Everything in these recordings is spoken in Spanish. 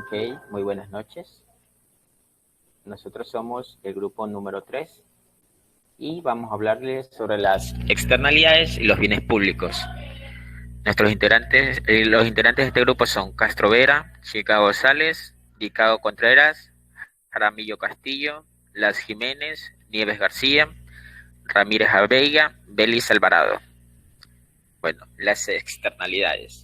Ok, muy buenas noches. Nosotros somos el grupo número 3 y vamos a hablarles sobre las externalidades y los bienes públicos. Los integrantes de este grupo son Castro Vera, Chica González, Ricardo Contreras, Jaramillo Castillo, Las Jiménez, Nieves García, Ramírez Veiga, Belis Alvarado. Bueno, las externalidades.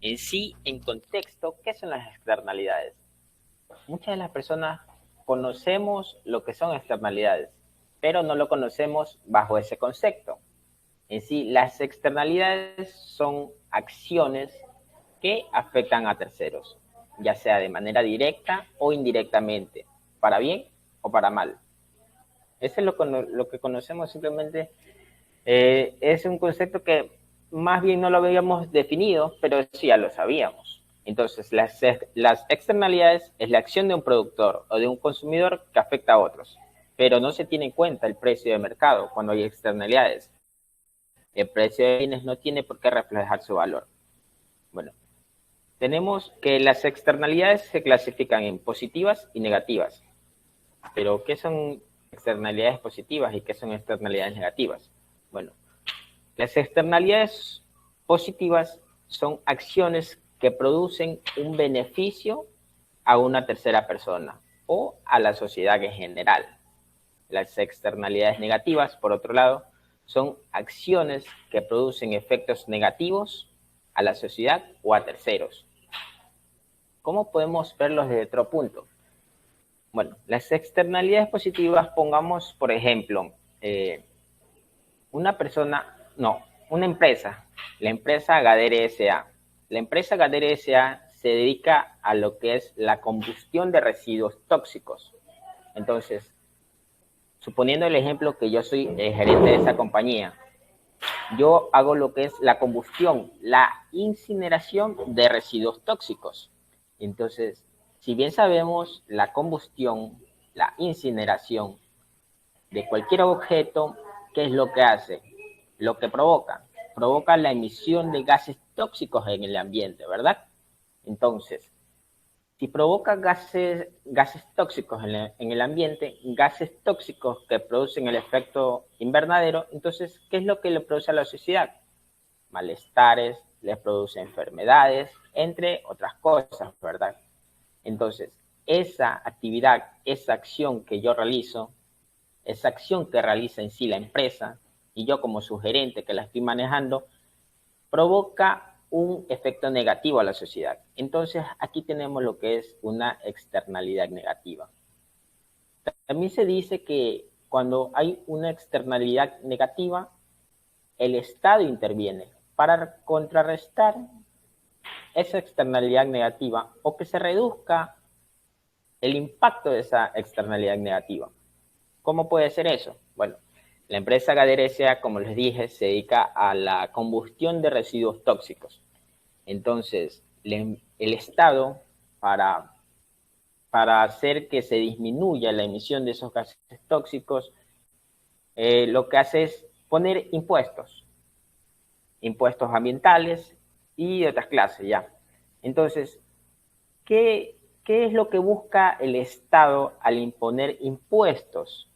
En sí, en contexto, ¿qué son las externalidades? Muchas de las personas conocemos lo que son externalidades, pero no lo conocemos bajo ese concepto. En sí, las externalidades son acciones que afectan a terceros, ya sea de manera directa o indirectamente, para bien o para mal. Eso es lo que conocemos simplemente. Es un concepto que más bien no lo habíamos definido, pero sí ya lo sabíamos. Entonces, las externalidades es la acción de un productor o de un consumidor que afecta a otros, pero no se tiene en cuenta el precio de mercado cuando hay externalidades. El precio de bienes no tiene por qué reflejar su valor. Bueno, tenemos que las externalidades se clasifican en positivas y negativas. Pero, ¿qué son externalidades positivas y qué son externalidades negativas? Bueno, las externalidades positivas son acciones que producen un beneficio a una tercera persona o a la sociedad en general. Las externalidades negativas, por otro lado, son acciones que producen efectos negativos a la sociedad o a terceros. ¿Cómo podemos verlos desde otro punto? Bueno, las externalidades positivas, pongamos, por ejemplo, una empresa, la empresa Gadere S.A. La empresa Gadere S.A. se dedica a lo que es la combustión de residuos tóxicos. Entonces, suponiendo el ejemplo que yo soy el gerente de esa compañía, yo hago lo que es la combustión, la incineración de residuos tóxicos. Entonces, si bien sabemos la combustión, la incineración de cualquier objeto, ¿qué es lo que hace? Lo que provoca la emisión de gases tóxicos en el ambiente, ¿verdad? Entonces, si provoca gases tóxicos en el ambiente, gases tóxicos que producen el efecto invernadero, entonces, ¿qué es lo que le produce a la sociedad? Malestares, les produce enfermedades, entre otras cosas, ¿verdad? Entonces, esa actividad, esa acción que yo realizo, esa acción que realiza en sí la empresa, y yo como su gerente que la estoy manejando, provoca un efecto negativo a la sociedad. Entonces, aquí tenemos lo que es una externalidad negativa. También se dice que cuando hay una externalidad negativa, el Estado interviene para contrarrestar esa externalidad negativa o que se reduzca el impacto de esa externalidad negativa. ¿Cómo puede ser eso? Bueno, la empresa Gadere S.A., como les dije, se dedica a la combustión de residuos tóxicos. Entonces, el Estado, para hacer que se disminuya la emisión de esos gases tóxicos, lo que hace es poner impuestos ambientales y de otras clases ya. Entonces, ¿qué es lo que busca el Estado al imponer impuestos?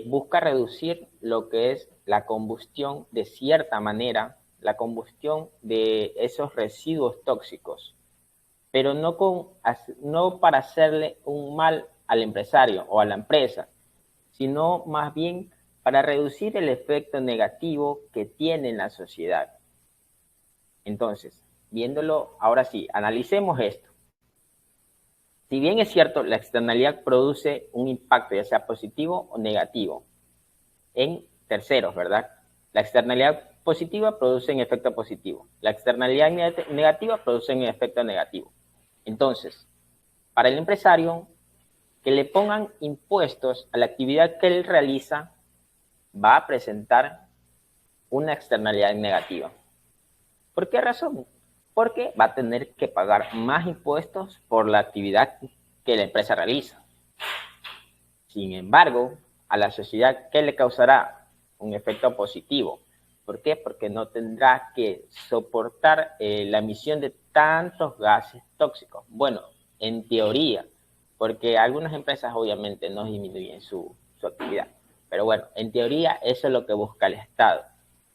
Busca reducir lo que es la combustión de cierta manera, la combustión de esos residuos tóxicos, pero no para hacerle un mal al empresario o a la empresa, sino más bien para reducir el efecto negativo que tiene en la sociedad. Entonces, viéndolo, ahora sí, analicemos esto. Si bien es cierto, la externalidad produce un impacto, ya sea positivo o negativo, en terceros, ¿verdad? La externalidad positiva produce un efecto positivo. La externalidad negativa produce un efecto negativo. Entonces, para el empresario, que le pongan impuestos a la actividad que él realiza, va a presentar una externalidad negativa. ¿Por qué razón? Porque va a tener que pagar más impuestos por la actividad que la empresa realiza. Sin embargo, a la sociedad, ¿qué le causará? Un efecto positivo. ¿Por qué? Porque no tendrá que soportar la emisión de tantos gases tóxicos. Bueno, en teoría, porque algunas empresas obviamente no disminuyen su actividad. Pero bueno, en teoría eso es lo que busca el Estado,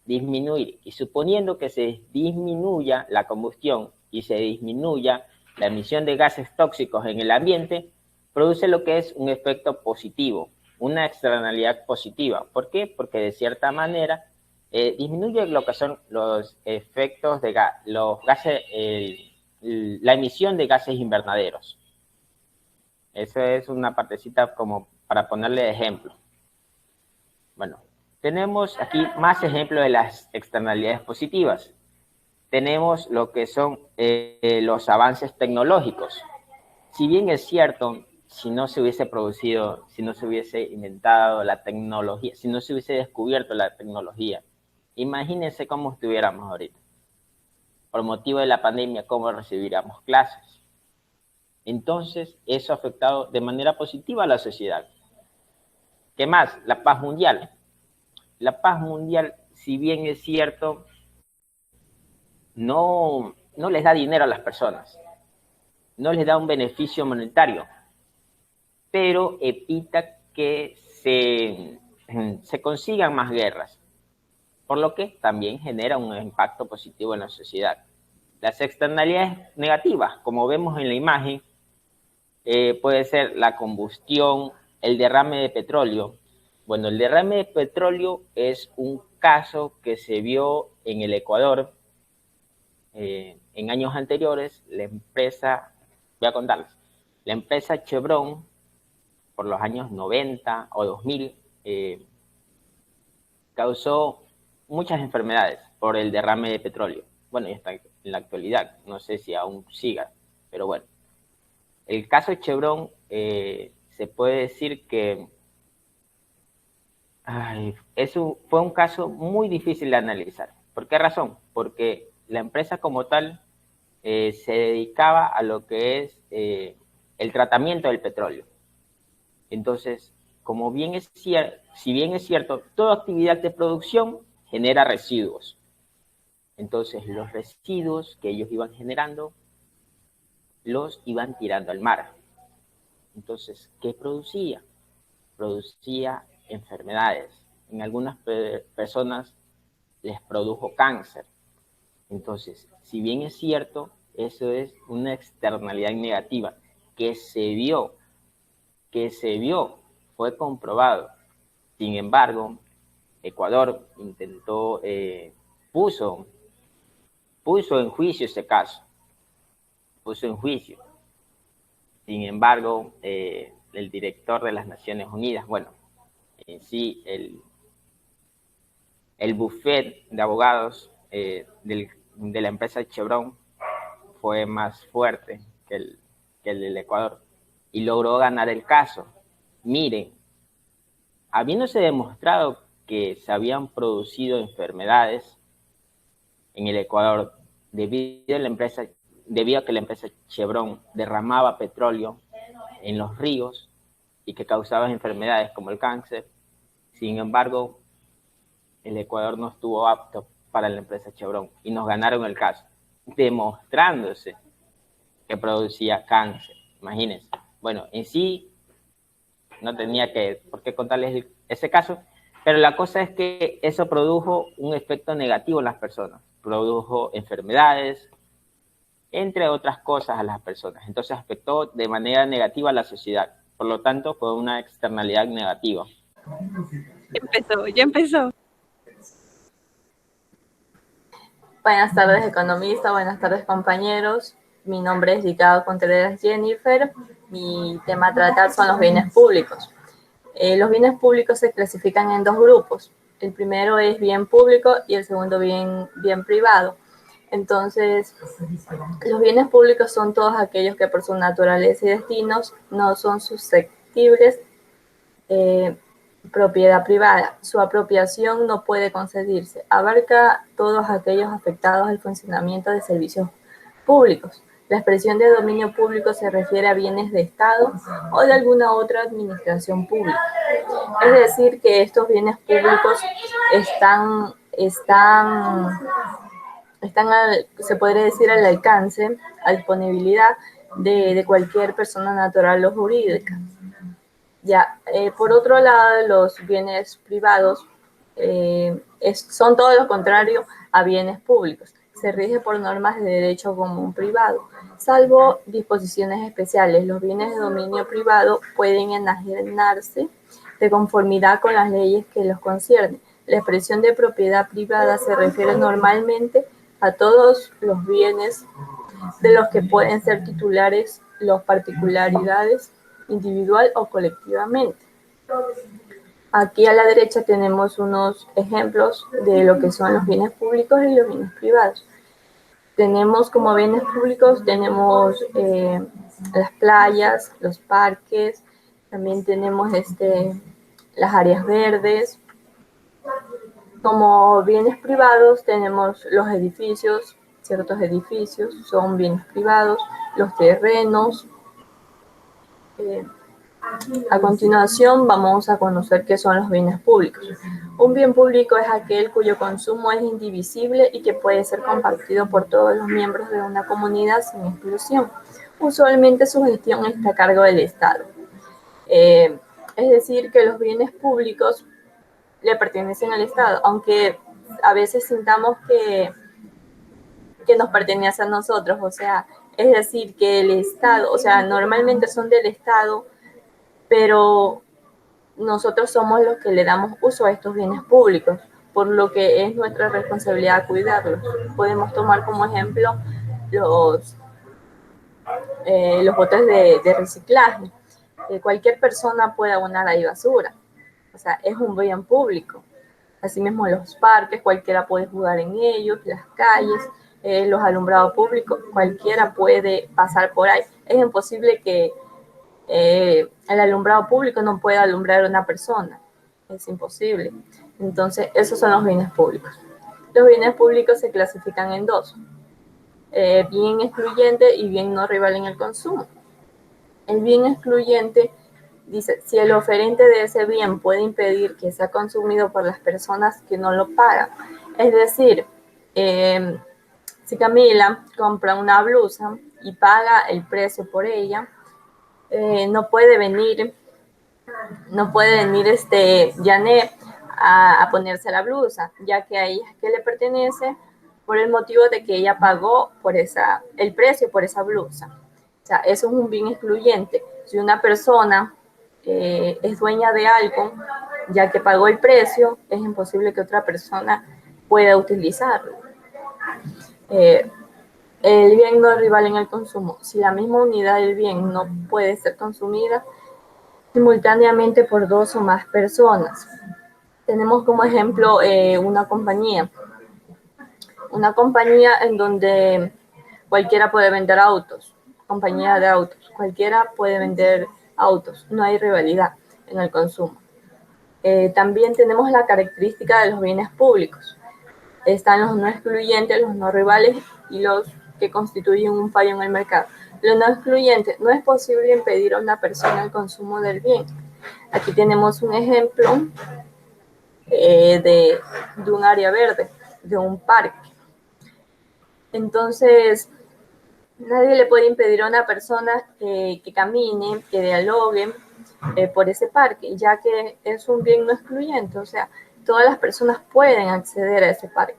disminuir. Y suponiendo que se disminuya la combustión y se disminuya la emisión de gases tóxicos en el ambiente, produce lo que es un efecto positivo, una externalidad positiva. ¿Por qué? Porque de cierta manera disminuye lo que son los efectos de los gases, la emisión de gases invernaderos. Eso es una partecita como para ponerle de ejemplo. Bueno, tenemos aquí más ejemplos de las externalidades positivas. Tenemos lo que son los avances tecnológicos. Si bien es cierto, si no se hubiese producido, si no se hubiese inventado la tecnología, si no se hubiese descubierto la tecnología, imagínense cómo estuviéramos ahorita. Por motivo de la pandemia, cómo recibiríamos clases. Entonces, eso ha afectado de manera positiva a la sociedad. ¿Qué más? La paz mundial. La paz mundial, si bien es cierto, no les da dinero a las personas, no les da un beneficio monetario, pero evita que se consigan más guerras, por lo que también genera un impacto positivo en la sociedad. Las externalidades negativas, como vemos en la imagen, puede ser la combustión, el derrame de petróleo. Bueno, el derrame de petróleo es un caso que se vio en el Ecuador en años anteriores. La empresa, voy a contarles, la empresa Chevron, por los años 90 o 2000, causó muchas enfermedades por el derrame de petróleo. Bueno, y hasta en la actualidad, no sé si aún siga, pero bueno. El caso de Chevron se puede decir que eso fue un caso muy difícil de analizar. ¿Por qué razón? Porque la empresa como tal se dedicaba a lo que es el tratamiento del petróleo. Entonces, como bien es si bien es cierto, toda actividad de producción genera residuos. Entonces, los residuos que ellos iban generando los iban tirando al mar. Entonces, ¿qué producía? Producía enfermedades. En algunas personas les produjo cáncer. Entonces, si bien es cierto, eso es una externalidad negativa que se vio, fue comprobado. Sin embargo, Ecuador intentó, puso en juicio ese caso, puso en juicio. Sin embargo, el director de las Naciones Unidas, bueno, en sí, el buffet de abogados de la empresa Chevron fue más fuerte que el del Ecuador y logró ganar el caso. Miren, habiéndose demostrado que se habían producido enfermedades en el Ecuador debido a que la empresa Chevron derramaba petróleo en los ríos y que causaba enfermedades como el cáncer. Sin embargo, el Ecuador no estuvo apto para la empresa Chevron y nos ganaron el caso, demostrándose que producía cáncer. Imagínense. Bueno, en sí no tenía por qué contarles ese caso, pero la cosa es que eso produjo un efecto negativo en las personas, produjo enfermedades, entre otras cosas a las personas. Entonces afectó de manera negativa a la sociedad. Por lo tanto, fue una externalidad negativa. Ya empezó. Buenas tardes, economista. Buenas tardes, compañeros. Mi nombre es Ricardo Contreras Jennifer. Mi tema a tratar son los bienes públicos. Los bienes públicos se clasifican en dos grupos. El primero es bien público y el segundo bien privado. Entonces, los bienes públicos son todos aquellos que por su naturaleza y destinos no son susceptibles propiedad privada. Su apropiación no puede concedirse. Abarca todos aquellos afectados al funcionamiento de servicios públicos. La expresión de dominio público se refiere a bienes de Estado o de alguna otra administración pública. Es decir, que estos bienes públicos están se podría decir, al alcance, a disponibilidad de cualquier persona natural o jurídica. Ya, por otro lado, los bienes privados son todo lo contrario a bienes públicos. Se rige por normas de derecho común privado, salvo disposiciones especiales. Los bienes de dominio privado pueden enajenarse de conformidad con las leyes que los conciernen. La expresión de propiedad privada se refiere normalmente a todos los bienes de los que pueden ser titulares las particularidades individual o colectivamente. Aquí a la derecha tenemos unos ejemplos de lo que son los bienes públicos y los bienes privados. Tenemos como bienes públicos, tenemos las playas, los parques, también tenemos las áreas verdes. Como bienes privados tenemos los edificios, ciertos edificios son bienes privados, los terrenos. A continuación vamos a conocer qué son los bienes públicos. Un bien público es aquel cuyo consumo es indivisible y que puede ser compartido por todos los miembros de una comunidad sin exclusión. Usualmente su gestión está a cargo del Estado. Es decir, que los bienes públicos le pertenecen al Estado, aunque a veces sintamos que nos pertenece a nosotros, o sea, es decir, que el Estado, o sea, normalmente son del Estado, pero nosotros somos los que le damos uso a estos bienes públicos, por lo que es nuestra responsabilidad cuidarlos. Podemos tomar como ejemplo los botes de reciclaje. Cualquier persona puede abonar ahí basura, o sea, es un bien público. Asimismo, los parques, cualquiera puede jugar en ellos, las calles, los alumbrados públicos, cualquiera puede pasar por ahí. Es imposible que el alumbrado público no puede alumbrar a una persona, es imposible. Entonces, esos son los bienes públicos. Los bienes públicos se clasifican en dos, bien excluyente y bien no rival en el consumo. El bien excluyente dice, si el oferente de ese bien puede impedir que sea consumido por las personas que no lo pagan. Es decir, si Camila compra una blusa y paga el precio por ella, no puede venir Janet a ponerse la blusa, ya que a ella es que le pertenece por el motivo de que ella pagó el precio por esa blusa. O sea, eso es un bien excluyente. Si una persona es dueña de algo, ya que pagó el precio, es imposible que otra persona pueda utilizarlo. El bien no es rival en el consumo. Si la misma unidad del bien no puede ser consumida simultáneamente por dos o más personas. Tenemos como ejemplo una compañía en donde cualquiera puede vender autos, compañía de autos, cualquiera puede vender autos, no hay rivalidad en el consumo. También tenemos la característica de los bienes públicos. Están los no excluyentes, los no rivales y los que constituyen un fallo en el mercado. Lo no excluyente, no es posible impedir a una persona el consumo del bien. Aquí tenemos un ejemplo de un área verde, de un parque. Entonces, nadie le puede impedir a una persona que camine, que dialogue por ese parque, ya que es un bien no excluyente, o sea, todas las personas pueden acceder a ese parque.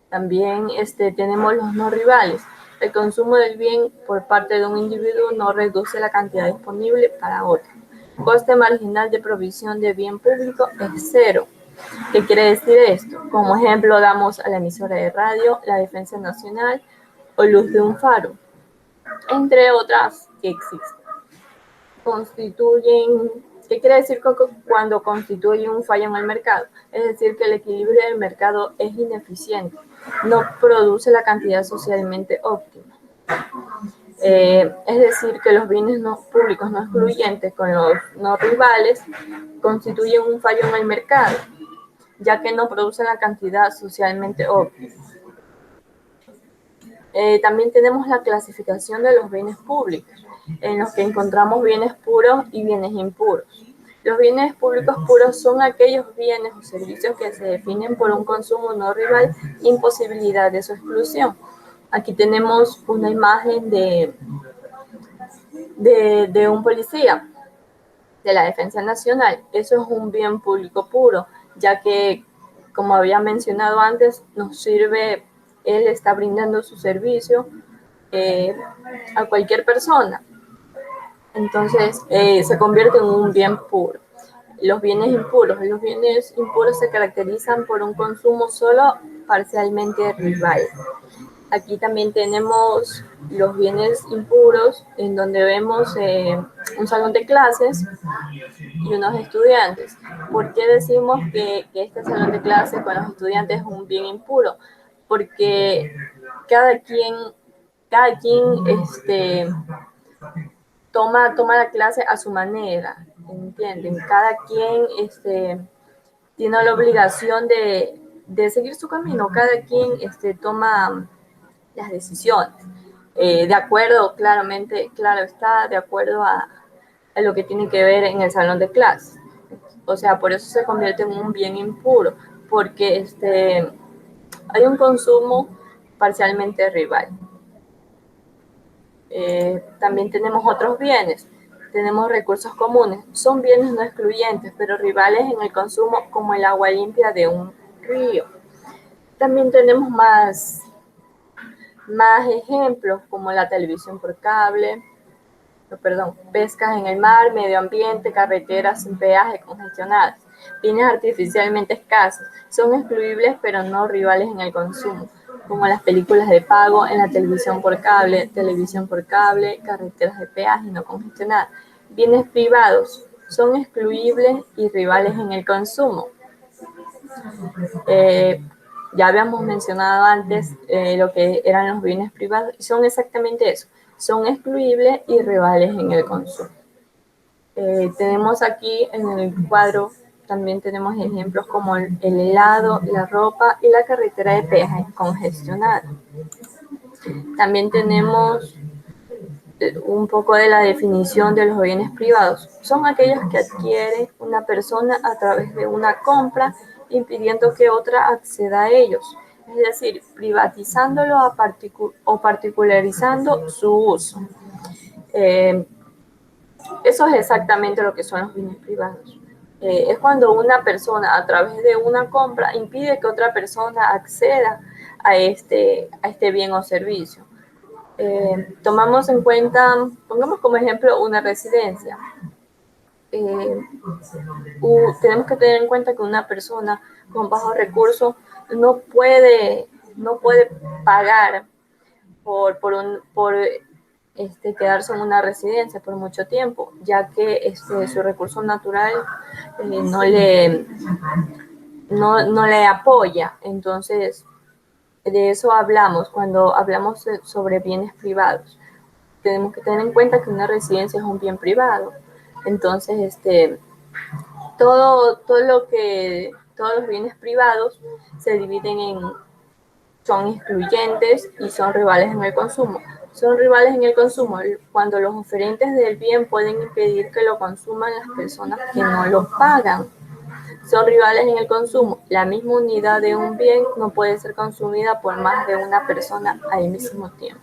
También tenemos los no rivales. El consumo del bien por parte de un individuo no reduce la cantidad disponible para otro. Coste marginal de provisión de bien público es cero. ¿Qué quiere decir esto? Como ejemplo damos a la emisora de radio, la Defensa Nacional o luz de un faro, entre otras que existen. ¿Qué quiere decir cuando constituye un fallo en el mercado? Es decir, que el equilibrio del mercado es ineficiente, no produce la cantidad socialmente óptima. Es decir, que los bienes públicos no excluyentes con los no rivales constituyen un fallo en el mercado, ya que no producen la cantidad socialmente óptima. También tenemos la clasificación de los bienes públicos, en los que encontramos bienes puros y bienes impuros. Los bienes públicos puros son aquellos bienes o servicios que se definen por un consumo no rival, imposibilidad de su exclusión. Aquí tenemos una imagen de un policía de la Defensa Nacional. Eso es un bien público puro, ya que, como había mencionado antes, nos sirve, él está brindando su servicio a cualquier persona. Entonces, se convierte en un bien puro. Los bienes impuros se caracterizan por un consumo solo parcialmente rival. Aquí también tenemos los bienes impuros, en donde vemos un salón de clases y unos estudiantes. ¿Por qué decimos que este salón de clases con los estudiantes es un bien impuro? Porque cada quien toma la clase a su manera, ¿entienden? Cada quien tiene la obligación de seguir su camino, cada quien toma las decisiones, de acuerdo, claramente, claro está, de acuerdo a lo que tiene que ver en el salón de clase. O sea, por eso se convierte en un bien impuro, porque hay un consumo parcialmente rival. También tenemos otros bienes. Tenemos recursos comunes. Son bienes no excluyentes, pero rivales en el consumo, como el agua limpia de un río. También tenemos más ejemplos, como la televisión por cable, pescas en el mar, medio ambiente, carreteras sin peaje congestionadas. Bienes artificialmente escasos. Son excluibles, pero no rivales en el consumo, como las películas de pago en la televisión por cable, carreteras de peaje no congestionadas. Bienes privados son excluibles y rivales en el consumo. Ya habíamos mencionado antes lo que eran los bienes privados, y son exactamente eso, son excluibles y rivales en el consumo. Tenemos aquí en el cuadro, también tenemos ejemplos como el helado, la ropa y la carretera de peaje congestionada. También tenemos un poco de la definición de los bienes privados. Son aquellos que adquiere una persona a través de una compra, impidiendo que otra acceda a ellos. Es decir, privatizándolo o particularizando su uso. Eso es exactamente lo que son los bienes privados. Es cuando una persona a través de una compra impide que otra persona acceda a este bien o servicio. Tomamos en cuenta, pongamos como ejemplo una residencia. Tenemos que tener en cuenta que una persona con bajos recursos no puede pagar por quedarse en una residencia por mucho tiempo, ya que su recurso natural no le apoya. Entonces, de eso hablamos cuando hablamos sobre bienes privados. Tenemos que tener en cuenta que una residencia es un bien privado. Entonces, todos los bienes privados se dividen son excluyentes y son rivales en el consumo. Son rivales en el consumo cuando los oferentes del bien pueden impedir que lo consuman las personas que no lo pagan. Son rivales en el consumo. La misma unidad de un bien no puede ser consumida por más de una persona al mismo tiempo.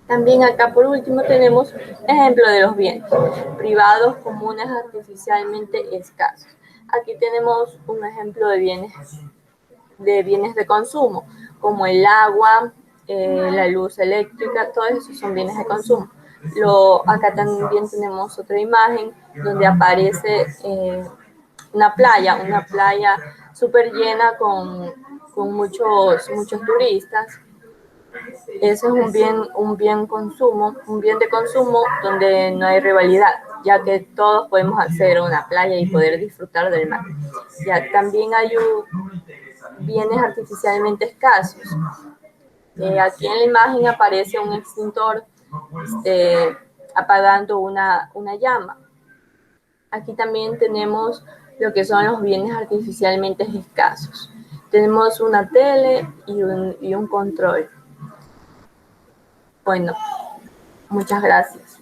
También acá por último tenemos ejemplo de los bienes privados comunes artificialmente escasos. Aquí tenemos un ejemplo de bienes de consumo, como el agua, la luz eléctrica, todos esos son bienes de consumo. Acá también tenemos otra imagen donde aparece una playa súper llena con muchos turistas. Eso es un bien de consumo donde no hay rivalidad, ya que todos podemos acceder a una playa y poder disfrutar del mar. Ya también hay bienes artificialmente escasos. Aquí en la imagen aparece un extintor apagando una llama. Aquí también tenemos lo que son los bienes artificialmente escasos. Tenemos una tele y un control. Bueno, muchas gracias.